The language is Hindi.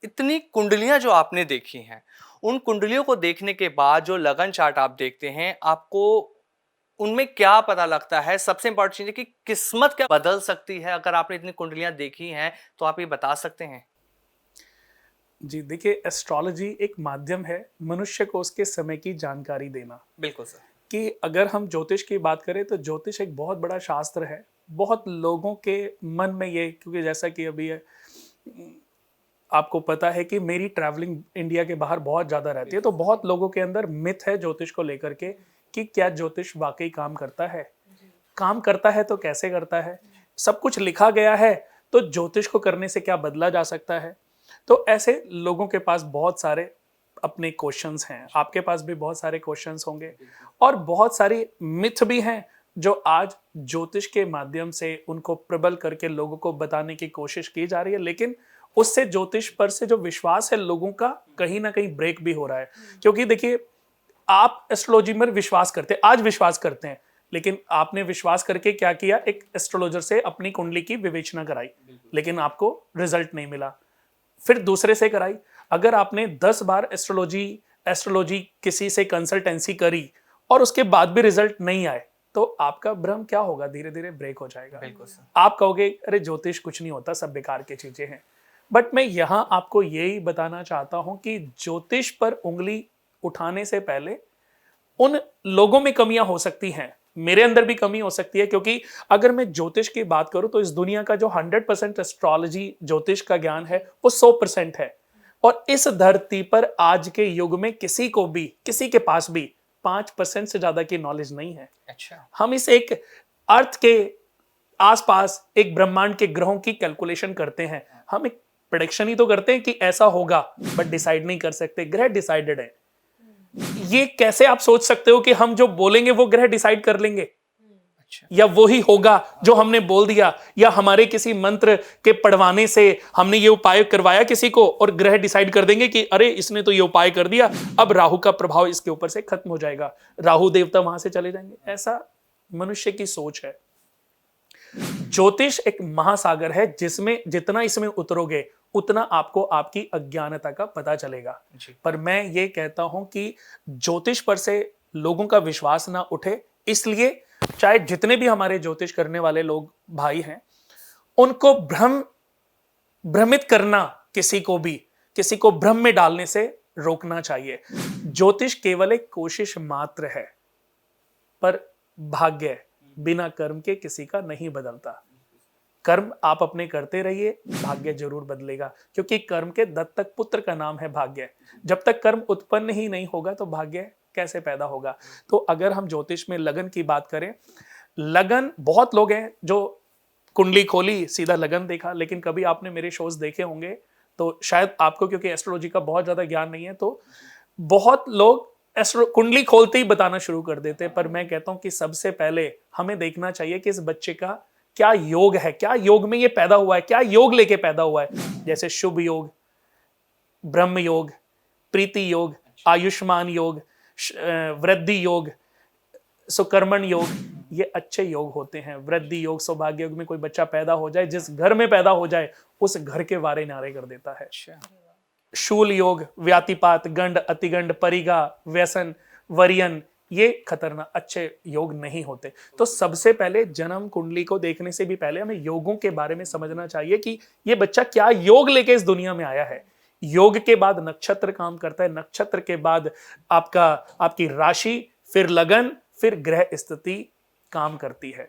इतनी कुंडलियाँ जो आपने देखी हैं, उन कुंडलियों को देखने के बाद जो लगन चार्ट आप देखते हैं, आपको उनमें क्या पता लगता है? सबसे इम्पोर्टेंट चीज़ है कि किस्मत क्या बदल सकती है? अगर आपने इतनी कुंडलियाँ देखी हैं, तो आप ये बता सकते हैं? जी, देखिए एस्ट्रोलॉजी एक माध्यम है मनुष्य को उसके समय की जानकारी देना। बिल्कुल सर। कि अगर हम ज्योतिष की बात करें तो ज्योतिष एक बहुत बड़ा शास्त्र है। बहुत लोगों के मन में ये, क्योंकि जैसा कि अभी आपको पता है कि मेरी ट्रैवलिंग इंडिया के बाहर बहुत ज़्यादा रहती है, तो बहुत लोगों के अंदर मिथ है ज्योतिष को लेकर के कि क्या ज्योतिष वाक़ई काम करता है? काम करता है तो कैसे करता है? सब कुछ लिखा गया है, तो ज्योतिष को करने से क्या बदला जा सकता है? तो ऐसे लोगों के पास बहुत सारे अपने क्वेश्चंस हैं, आपके पास भी बहुत सारे क्वेश्चंस होंगे और बहुत सारी मिथ भी हैं जो आज ज्योतिष के माध्यम से उनको प्रबल करके लोगों को बताने की कोशिश की जा रही है, लेकिन उससे ज्योतिष पर से जो विश्वास है लोगों का कहीं ना कहीं ब्रेक भी हो रहा है। क्योंकि देखिए, आप एस्ट्रोलॉजी में विश्वास करते हैं, आज विश्वास करते हैं, लेकिन आपने विश्वास करके क्या किया, एक एस्ट्रोलॉजर से अपनी कुंडली की विवेचना कराई, लेकिन आपको रिजल्ट नहीं मिला। फिर दूसरे से कराई। अगर आपने 10 बार एस्ट्रोलॉजी एस्ट्रोलॉजी किसी से कंसल्टेंसी करी और उसके बाद भी रिजल्ट नहीं आए, तो आपका भ्रम क्या होगा, धीरे धीरे ब्रेक हो जाएगा। बिल्कुल सर। आप कहोगे अरे ज्योतिष कुछ नहीं होता, सब बेकार की चीजें हैं। बट मैं यहां आपको यही बताना चाहता हूं कि ज्योतिष पर उंगली उठाने से पहले उन लोगों में कमियां हो सकती हैं, मेरे अंदर भी कमी हो सकती है। क्योंकि अगर मैं ज्योतिष की बात करूं तो इस दुनिया का जो 100% एस्ट्रोलॉजी ज्योतिष का ज्ञान है वो 100% है। और इस धरती पर आज के युग में किसी को भी, किसी के पास भी 5% से ज्यादा की नॉलेज नहीं है। अच्छा। हम इस एक अर्थ के आसपास एक ब्रह्मांड के ग्रहों की कैलकुलेशन करते हैं, हम एक प्रेडिक्शन ही तो करते हैं कि ऐसा होगा, बट डिसाइड नहीं कर सकते। ग्रह डिसाइडेड है। ये कैसे आप सोच सकते हो कि हम जो बोलेंगे वो ग्रह डिसाइड कर लेंगे, अच्छा। या वो ही होगा जो हमने बोल दिया, या हमारे किसी मंत्र के पढ़वाने से हमने ये उपाय करवाया किसी को और ग्रह डिसाइड कर देंगे कि अरे इसने तो ये उपाय कर दिया, अब राहु का प्रभाव इसके ऊपर से खत्म हो जाएगा, राहु देवता वहां से चले जाएंगे। ऐसा मनुष्य की सोच है। ज्योतिष एक महासागर है जिसमें जितना इसमें उतरोगे उतना आपको आपकी अज्ञानता का पता चलेगा। जी। पर मैं ये कहता हूं कि ज्योतिष पर से लोगों का विश्वास ना उठे, इसलिए चाहे जितने भी हमारे ज्योतिष करने वाले लोग भाई हैं, उनको भ्रमित करना, किसी को भ्रम में डालने से रोकना चाहिए। ज्योतिष केवल एक कोशिश मात्र है, पर भाग्य बिना कर्म के किसी का नहीं बदलता। कर्म आप अपने करते रहिए, भाग्य जरूर बदलेगा। क्योंकि कर्म के दत्तक पुत्र का नाम है भाग्य। जब तक कर्म उत्पन्न ही नहीं होगा तो भाग्य कैसे पैदा होगा। तो अगर हम ज्योतिष में लगन की बात करें, लगन, बहुत लोग हैं जो कुंडली खोली सीधा लगन देखा, लेकिन कभी आपने मेरे शोज देखे होंगे तो शायद आपको, क्योंकि एस्ट्रोलॉजी का बहुत ज्यादा ज्ञान नहीं है, तो बहुत लोग एस्ट्रो कुंडली खोलते ही बताना शुरू कर देते हैं। पर मैं कहता हूं कि सबसे पहले हमें देखना चाहिए कि इस बच्चे का क्या योग है, क्या योग में ये पैदा हुआ है, क्या योग लेके पैदा हुआ है। जैसे शुभ योग, ब्रह्म योग, प्रीति योग, आयुष्मान योग, वृद्धि योग, सुकर्मण योग, ये अच्छे योग होते हैं। वृद्धि योग, सौभाग्य योग में कोई बच्चा पैदा हो जाए, जिस घर में पैदा हो जाए उस घर के वारे नारे कर देता है। अच्छा। शूल योग, व्यातिपात, गंड, अतिगंड, परिगा, व्यसन, वरियन, ये खतरनाक अच्छे योग नहीं होते। तो सबसे पहले जन्म कुंडली को देखने से भी पहले हमें योगों के बारे में समझना चाहिए कि ये बच्चा क्या योग लेके इस दुनिया में आया है। योग के बाद नक्षत्र काम करता है, नक्षत्र के बाद आपकी राशि, फिर लगन, फिर ग्रह स्थिति काम करती है।